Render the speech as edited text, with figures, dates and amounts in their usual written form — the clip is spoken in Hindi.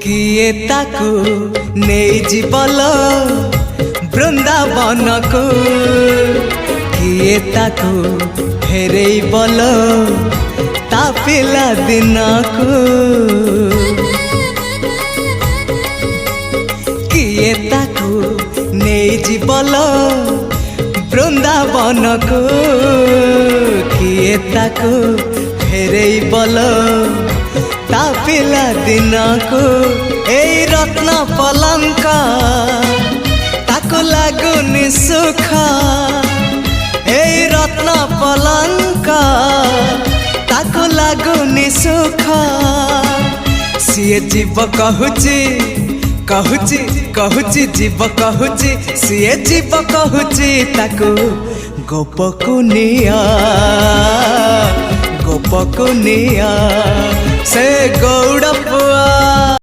किए ताकू नहीं जीवल बृंदावन को किए ताकू फेरे बल ता पिला दिन को किए ताकू नहीं जीवल बृंदावन को किए ताकू फेरे बल ता पिला दिन को ए रत्न पलंक ताको लागुनि सुख ए रत्न पलंक ताको लागुनि सुख सीए जीव कहूची कहूची कहूची जीव कहूची सीए जीव कहूची ताको गोपकु निया गोपकु निया से गौड़ पुआ।